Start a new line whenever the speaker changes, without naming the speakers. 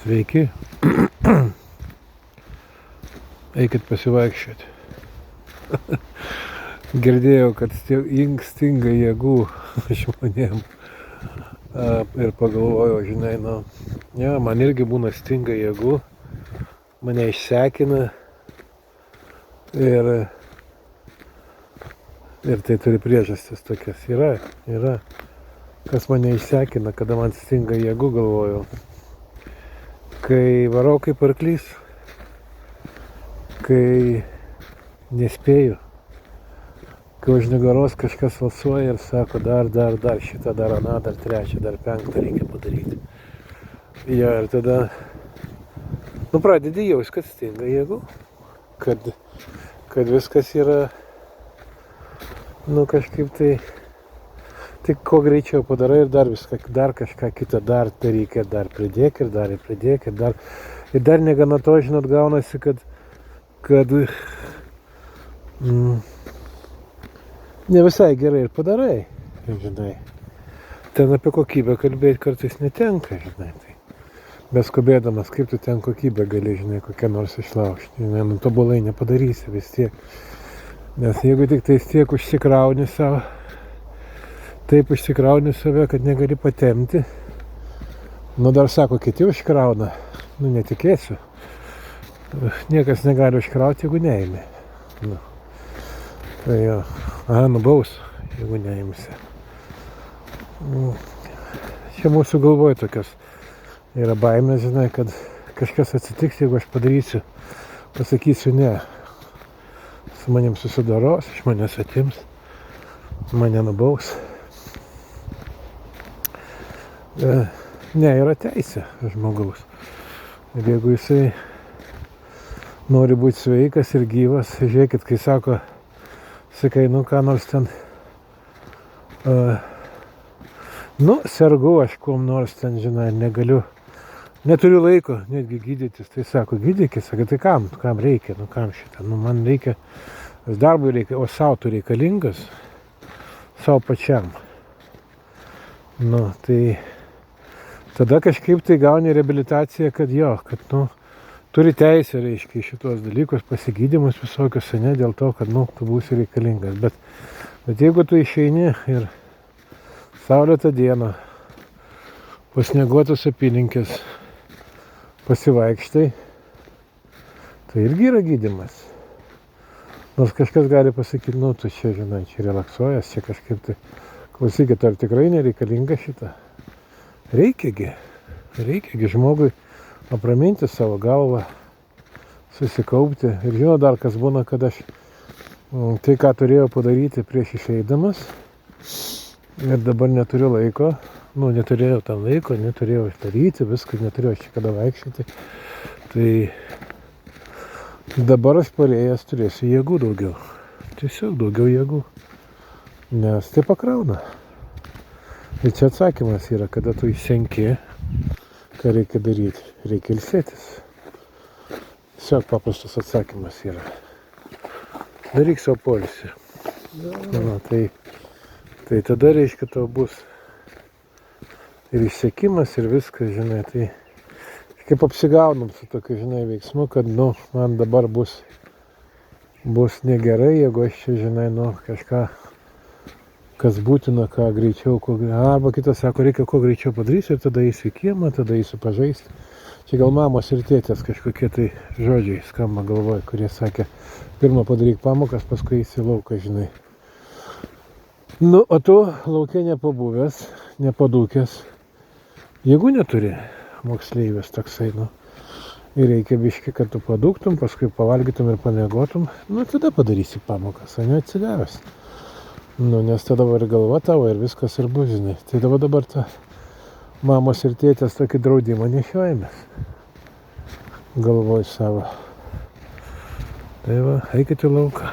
Sveiki. Eikit pasivaikščioti. Girdėjau, kad stinga jėgų žmonėm. Ir pagalvojau, žinai, man irgi būna stinga jėgų. Mane išsekina. Ir tai turi priežastis tokias. Yra. Kas mane išsekina, kada man stinga jėgų, galvojau. Kai varau kaip arklys, kai nespėju, kai už nugaros kažkas valsuoja ir sako dar šitą, dar aną, dar trečią, dar penktą reikia padaryti. Ja, ir tada, pradedi jaust, kad stinga jėgų, kad viskas yra, kažkaip tai kuo greičiau padarai ir dar viską, dar kažką kitą, dar daryk ir dar pridėk ir dar negana to, žinot, gaunasi, kad ne visai gerai ir padarai, žinai. Ten apie kokybę kalbėti kartais netenka, žinai. Tai beskubėdamas, kaip tu ten kokybę gali, žinai, kokią nors išlaužti. Žinai, tobulai nepadarysi vis tiek. Nes jeigu tik tai tiek užsikrauni savo, taip užsikrauni save, kad negali patempti. Dar sako, kiti užkrauna. Netikėsiu. Niekas negali užkrauti, jeigu neimi. Tai jo. Nubaus, jeigu neimsi. Čia mūsų galvoj tokios yra baimė, žinai, kad kažkas atsitiks, jeigu aš padarysiu, pasakysiu ne. Su manim susidoros, iš manęs atims, mane nubaus. Ne, yra teisė žmogaus. Ir jeigu jisai nori būti sveikas ir gyvas, žiūrėkit, kai sako, sakai, ką nors ten, sergu aš kuom nors ten, žinai, negaliu, neturiu laiko netgi gydytis, tai sako, gydykis, sakai, tai kam reikia, kam šitą, man reikia, darbui reikia, o savo tu reikalingas, savo pačiam. Tai tada kažkaip tai gauni reabilitaciją, kad turi teisę, reiškia, į šitos dalykus, pasigydymus visokius, ne, dėl to, kad, tu būsi reikalingas. Bet jeigu tu išeini ir saulėtą dieną, pasnieguotus apylinkės, pasivaikštai, tai irgi yra gydymas. Nors kažkas gali pasakyti, tu čia, žinai, čia relaksuojas, čia kažkaip tai, klausykit, ar tikrai nereikalinga šitą? Reikiagi žmogui apraminti savo galvą, susikaupti. Ir žinau dar, kas būna, kad aš tai, ką turėjau padaryti prieš išeidamas, ir dabar neturiu laiko, neturėjau tam laiko, neturėjau daryti, viską neturėjau čia kada vaikščioti. Tai dabar aš parėjęs turėsiu jėgų daugiau. Tiesiog daugiau jėgų. Nes tai pakrauna. Ir čia atsakymas yra, kada tu išsenki, ką reikia daryti. Reikia ilsėtis. Tiesiog paprastas atsakymas yra. Daryk savo poilsį. Tai tada, reiškia, tau bus ir išsekimas, ir viskas, žinai. Tai kaip apsigaunam su tokiu, žinai, veiksmu, kad, man dabar bus negerai, jeigu aš čia, žinai, kažką, kas būtina, ką greičiau, arba kitas sako, reikia kuo greičiau padarysiu ir tada eisiu į kiemą, tada eisiu pažaisti. Čia gal mamos ir tėtės kažkokie tai žodžiai skamba galvoj, kurie sakė, pirmą padaryk pamokas, paskui eisi į lauką, žinai. O tu lauke nepabuvęs, nepadūkęs, jeigu neturi moksleivės toksai, ir reikia biškį, kad tu padūktum, paskui pavalgytum ir pamiegotum, tada padarysi pamokas, o ne atsigavęs. Nes tada ir galva tavo ir viskas ir bus, žinai. Tai dabar ta mamos ir tėtės tokį draudimą nešiojamės. Galvoj savo. Tai eikite į lauką.